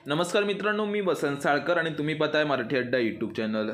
नमस्कार मित्रांनो, मी वसंत साळकर आणि तुम्ही पाहताय मराठी अड्डा यूट्यूब चॅनल।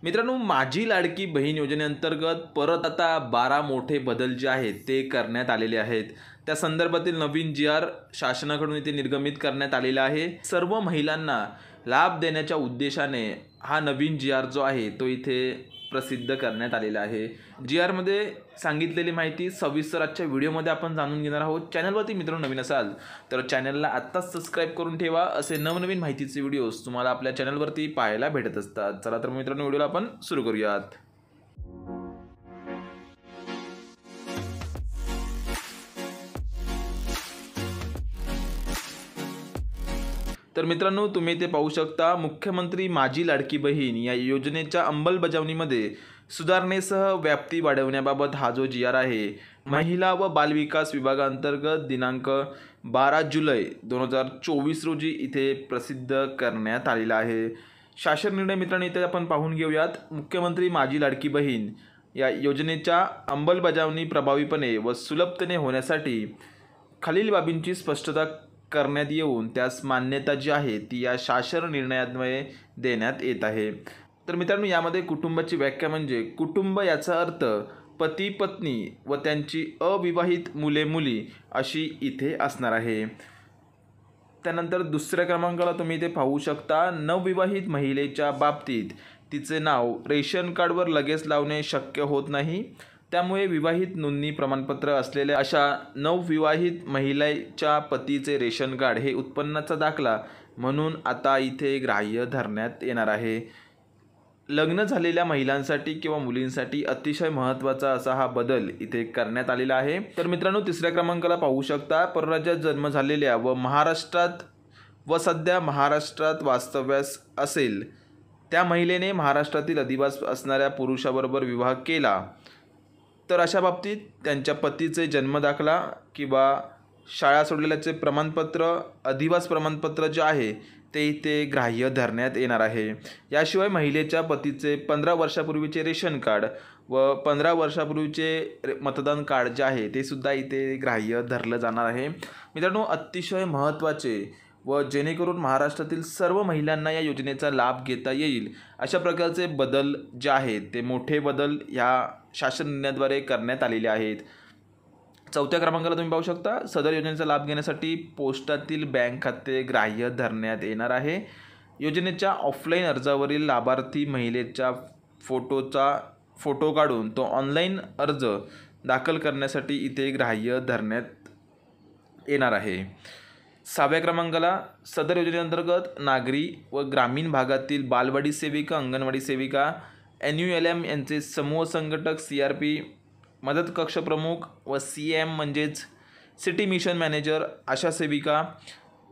मित्रांनो, माझी लाडकी बहीण योजनेअंतर्गत परत आता 12 मोठे बदल जे आहेत ते करण्यात आलेले आहेत। त्या संदर्भातील नवीन जी.आर. शासनाकडून इथे निर्गमित करण्यात आलेला आहे। सर्व महिलांना लाभ देण्याच्या उद्देशाने हा नवीन जी.आर. जो आहे तो इथे प्रसिद्ध करण्यात आलेला आहे। जी.आर. मध्ये सांगितलेली माहिती सविस्तर आजच्या व्हिडिओमध्ये आपण जाणून घेणार आहोत। चॅनलवरती मित्रांनो नवीन असाल तर चॅनलला आत्ताच सबस्क्राइब करून ठेवा, असे नवनवीन माहितीचे व्हिडिओज तुम्हाला आपल्या चॅनलवरती पाहायला भेटत असतात। चला तर मित्रांनो व्हिडिओला आपण सुरू करूयात। तर मित्रांनो, तुम्ही इथे पाहू शकता, मुख्यमंत्री माझी लाडकी बहीण या योजनेच्या अंमलबजावणीमध्ये सुधारणेसह व्याप्ती वाढवण्याबाबत हा जो जी.आर. आहे महिला व बालविकास विभागाअंतर्गत दिनांक 12 जुलै 2024 रोजी इथे प्रसिद्ध करण्यात आलेला आहे। शासन निर्णय मित्रांनो इथे आपण पाहून घेऊयात। मुख्यमंत्री माझी लाडकी बहीण या योजनेच्या अंमलबजावणी प्रभावीपणे व सुलभतेने होण्यासाठी खालील बाबींची स्पष्टता करण्यात येऊन त्यास मान्यता जी आहे ती या शासन निर्णयाद्वारे देण्यात येत आहे। तर मित्रांनो, यामध्ये कुटुंबाची व्याख्या म्हणजे कुटुंब याचा अर्थ पती पत्नी व त्यांची अविवाहित मुले मुली अशी इथे असणार आहे। त्यानंतर दुसऱ्या क्रमांकाला तुम्ही इथे पाहू शकता, नवविवाहित महिलेच्या बाबतीत तिचे नाव रेशन कार्डवर लगेच लावणे शक्य होत नाही, त्यामुळे विवाहित नोंदणी प्रमाणपत्र असलेल्या अशा नवविवाहित महिलेच्या पतीचे रेशन कार्ड हे उत्पन्नाचा दाखला म्हणून आता इथे ग्राह्य धरण्यात येणार आहे। लग्न झालेल्या महिलांसाठी किंवा मुलींसाठी अतिशय महत्त्वाचा असा हा बदल इथे करण्यात आलेला आहे। तर मित्रांनो, तिसऱ्या क्रमांकाला पाहू शकता, परराज्यात जन्म झालेल्या व महाराष्ट्रात व सध्या महाराष्ट्रात वास्तव्यास असेल त्या महिलेने महाराष्ट्रातील अधिवास असणाऱ्या पुरुषाबरोबर विवाह केला तर अशा बाबतीत त्यांच्या पतीचे जन्मदाखला किंवा शाळा सोडलेल्याचे प्रमाणपत्र, अधिवास प्रमाणपत्र जे आहे ते इथे ग्राह्य धरण्यात येणार आहे। याशिवाय महिलेच्या पतीचे 15 वर्षापूर्वीचे रेशन कार्ड व 15 वर्षापूर्वीचे मतदान कार्ड जे आहे ते सुद्धा इथे ग्राह्य धरलं जाणार आहे। मित्रांनो, अतिशय महत्त्वाचे व जेणेकरून महाराष्ट्रातील सर्व महिलांना या योजनेचा लाभ घेता येईल अशा प्रकारचे बदल जे आहेत ते मोठे बदल या शासन निर्णयाद्वारे करण्यात आलेले आहेत। चौथ्या क्रमांकाला तुम्ही पाहू शकता, सदर योजनेचा लाभ घेण्यासाठी पोस्टातील बँक खाते ग्राह्य धरण्यात येणार आहे। योजनेच्या ऑफलाईन अर्जावरील लाभार्थी महिलेच्या फोटो काढून तो ऑनलाईन अर्ज दाखल करण्यासाठी इथे ग्राह्य धरण्यात येणार आहे। 6व्या क्रमांकाला, सदर योजनेअंतर्गत नागरी व ग्रामीण भागातील बालवाडी सेविका, अंगणवाडी सेविका, NULM यांचे समूह संघटक, CRP, मदत कक्ष प्रमुख व CM म्हणजेच सिटी मिशन मॅनेजर अशा सेविका,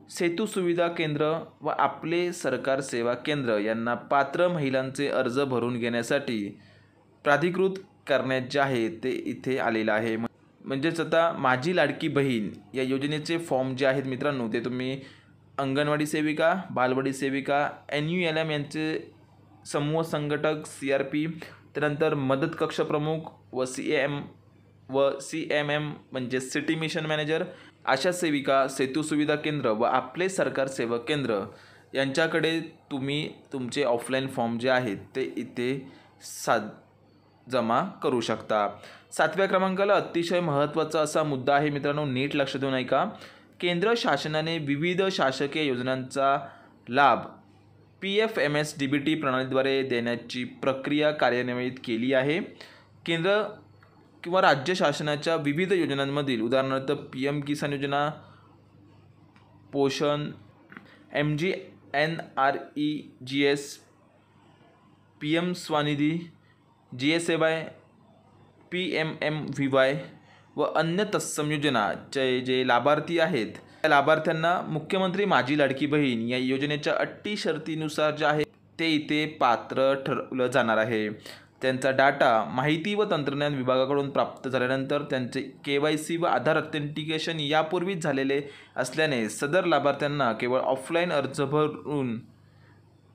सेतू सुविधा केंद्र व आपले सरकार सेवा केंद्र यांना पात्र महिलांचे अर्ज भरून घेण्यासाठी प्राधिकृत करण्यात जे आहे ते इथे आलेलं आहे। म्हणजेच आता माझी लाडकी बहीण या योजनेचे फॉर्म जे आहेत मित्रांनो ते तुम्ही अंगणवाडी सेविका, बालवाडी सेविका, NULM यांचे समूह संघटक, CRP, त्यानंतर मदत कक्ष प्रमुख व CMM म्हणजे सिटी मिशन मॅनेजर अशा सेविका, सेतू सुविधा केंद्र व आपले सरकार सेवक केंद्र यांच्याकडे तुम्ही तुमचे ऑफलाईन फॉर्म जे आहेत ते इथे जमा करू शकता। 7व्या क्रमांकाला अतिशय महत्त्वाचा असा मुद्दा आहे मित्रांनो, नीट लक्ष देऊन ऐका। केंद्र शासनाने विविध शासकीय योजनांचा लाभ PFMS-DBT प्रणालीद्वारे देण्याची प्रक्रिया कार्यान्वित केली आहे। केंद्र किंवा राज्य शासनाच्या विविध योजनांमधील उदाहरणार्थ PM किसान योजना, पोषण, MGNREGS, PM Svanidhi, GSAY, PMMVY व अन्य तत्सम योजनाचे जे लाभार्थी आहेत त्या लाभार्थ्यांना मुख्यमंत्री माझी लाडकी बहीण या योजनेच्या अटी शर्तीनुसार जे आहे ते इथे पात्र ठरवलं जाणार आहे। त्यांचा डाटा माहिती व तंत्रज्ञान विभागाकडून प्राप्त झाल्यानंतर त्यांचे KYC व आधार ऑथेंटिकेशन यापूर्वीच झालेले असल्याने सदर लाभार्थ्यांना केवळ ऑफलाईन अर्ज भरून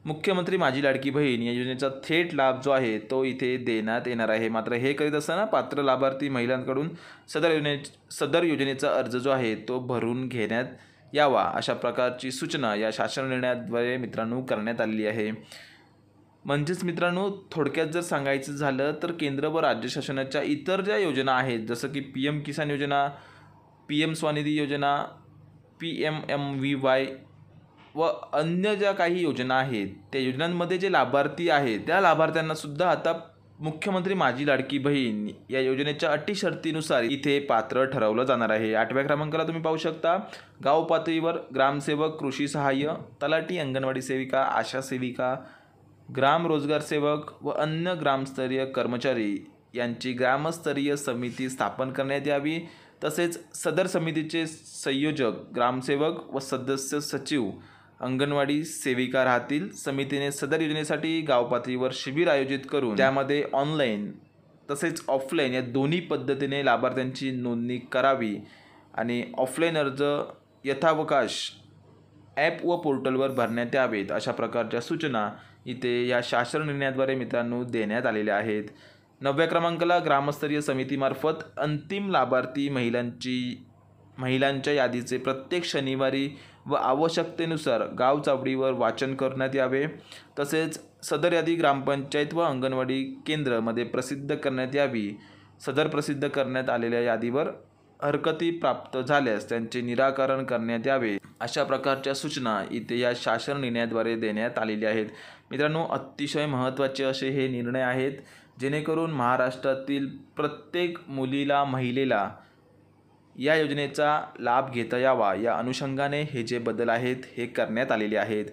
मुख्यमंत्री माझी लाडकी बहीण या योजनेचा थेट लाभ जो आहे तो इथे देण्यात येणार आहे। मात्र हे करीत असताना पात्र लाभार्थी महिलांकडून सदर योजनेचा अर्ज जो आहे तो भरून घेण्यात यावा अशा प्रकारची सूचना या शासन निर्णयाद्वारे मित्रांनो करण्यात आलेली आहे। म्हणजेच मित्रांनो थोडक्यात जर सांगायचं झालं तर केंद्र व राज्य शासनाच्या इतर ज्या योजना आहेत जसं की PM किसान योजना, PM स्वनिधी योजना, PMMVY व अन्य ज्या काही योजना आहेत त्या योजनांमध्ये जे लाभार्थी आहेत त्या लाभार्थ्यांना सुद्धा आता मुख्यमंत्री माझी लाडकी बहीण या योजनेच्या अटी शर्तीनुसार इथे पात्र ठरवलं जाणार आहे। 8व्या क्रमांकाला तुम्ही पाहू शकता गाव पातळीवर ग्रामसेवक, कृषी सहाय्य, तलाठी, अंगणवाडी सेविका, आशा सेविका, ग्राम रोजगार सेवक व अन्य ग्रामस्तरीय कर्मचारी यांची ग्रामस्तरीय समिती स्थापन करण्यात यावी। तसेच सदर समितीचे संयोजक ग्रामसेवक व सदस्य सचिव अंगणवाडी सेविका राहतील। समितीने सदर योजनेसाठी गाव पातळीवर शिबिर आयोजित करून त्यामध्ये ऑनलाईन तसेच ऑफलाईन या दोन्ही पद्धतीने लाभार्थ्यांची नोंदणी करावी आणि ऑफलाईन अर्ज यथावकाश ॲप व पोर्टलवर भरण्यात यावेत अशा प्रकारच्या सूचना इथे या शासन निर्णयाद्वारे मित्रांनो देण्यात आलेल्या आहेत। 9व्या क्रमांकाला ग्रामस्तरीय समितीमार्फत अंतिम लाभार्थी महिलांच्या यादीचे प्रत्येक शनिवारी व आवश्यकतेनुसार गाव चावडीवर वाचन करण्यात यावे। तसेच सदर यादी ग्रामपंचायत व अंगणवाडी केंद्रामध्ये प्रसिद्ध करण्यात यावी। सदर प्रसिद्ध करण्यात आलेल्या यादीवर हरकती प्राप्त झाल्यास त्यांचे निराकरण करण्यात यावे अशा प्रकारच्या सूचना इथे या शासन निर्णयाद्वारे देण्यात आलेल्या आहेत। मित्रांनो अतिशय महत्त्वाचे असे हे निर्णय आहेत जेणेकरून महाराष्ट्रातील प्रत्येक मुलीला महिलेला या योजनेचा लाभ घेता यावा या अनुषंगाने हे जे बदल आहेत हे करण्यात आलेले आहेत।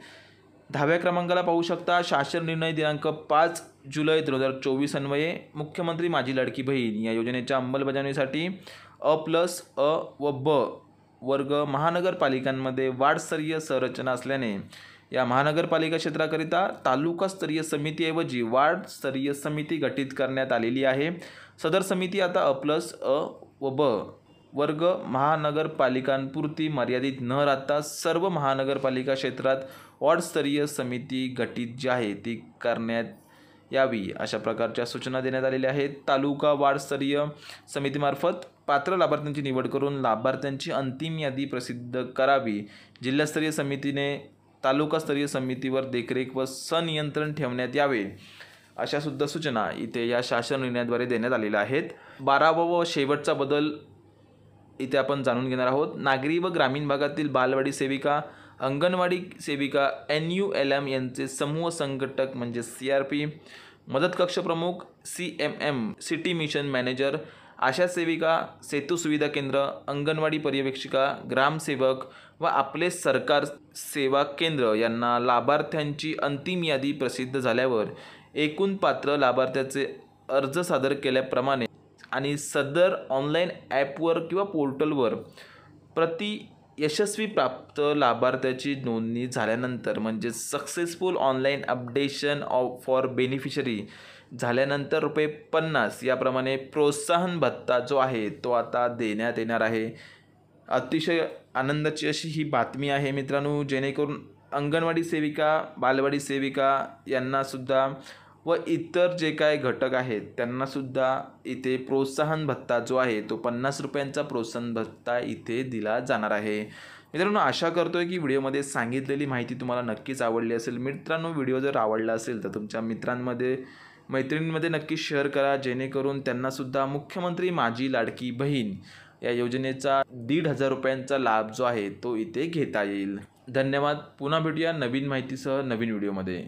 10व्या क्रमांकाला पाहू शकता शासन निर्णय दिनांक 5 जुलै 2024 अन्वये मुख्यमंत्री माझी लाडकी बहीण या योजनेच्या अंमलबजावणीसाठी अ+अ व ब वर्ग महानगरपालिकांमध्ये वार्डस्तरीय संरचना असल्याने या महानगरपालिका क्षेत्राकरिता तालुकास्तरीय समितीऐवजी वार्डस्तरीय समिती गठीत करण्यात आलेली आहे। सदर समिती आता अ+अ व ब वर्ग महानगरपालिकांपुरती मर्यादित न राहता सर्व महानगरपालिका क्षेत्रात वार्डस्तरीय समिती गठीत जी आहे ती करण्यात यावी अशा प्रकारच्या सूचना देण्यात आलेल्या आहेत। तालुका वार्डस्तरीय समितीमार्फत पात्र लाभार्थ्यांची निवड करून लाभार्थ्यांची अंतिम यादी प्रसिद्ध करावी। जिल्हास्तरीय समितीने तालुकास्तरीय समितीवर देखरेख व संनियंत्रण ठेवण्यात यावे अशा सुद्धा सूचना इथे या शासन निर्णयाद्वारे देण्यात आलेल्या आहेत। 12वा व शेवटचा बदल इथे आपण जाणून घेणार आहोत। नागरी व ग्रामीण भागातील बालवाडी सेविका, अंगणवाडी सेविका, NULM यांचे समूह संघटक म्हणजे CRP, मदत कक्ष प्रमुख CMM, सिटी मिशन मॅनेजर, आशा सेविका, सेतू सुविधा केंद्र, अंगणवाडी पर्यवेक्षिका, ग्रामसेवक व आपले सरकार सेवा केंद्र यांना लाभार्थ्यांची अंतिम यादी प्रसिद्ध झाल्यावर एकूण पात्र लाभार्थ्याचे अर्ज सादर केल्याप्रमाणे आणि सदर ऑनलाईन ॲपवर किंवा पोर्टलवर प्रति यशस्वी प्राप्त लाभार्थ्याची नोंदणी झाल्यानंतर म्हणजे successful online updation for beneficiary झाल्यानंतर ₹50 याप्रमाणे प्रोत्साहन भत्ता जो आहे तो आता देण्यात येणार आहे। अतिशय आनंदाची अशी ही बातमी आहे मित्रांनो, जेणेकरून अंगणवाडी सेविका, बालवाडी सेविका यांनासुद्धा व इतर जे काय घटक आहेत त्यांनासुद्धा इथे प्रोत्साहन भत्ता जो आहे तो ₹50 प्रोत्साहन भत्ता इथे दिला जाणार आहे। मित्रांनो आशा करतोय की व्हिडिओमध्ये सांगितलेली माहिती तुम्हाला नक्कीच आवडली असेल। मित्रांनो व्हिडिओ जर आवडला असेल तर तुमच्या मित्रांमध्ये मैत्रिणींमध्ये नक्की शेअर करा जेणेकरून त्यांनासुद्धा मुख्यमंत्री माझी लाडकी बहीण या योजनेचा ₹1,500 लाभ जो आहे तो इथे घेता येईल। धन्यवाद। पुन्हा भेटूया नवीन माहितीसह नवीन व्हिडिओमध्ये।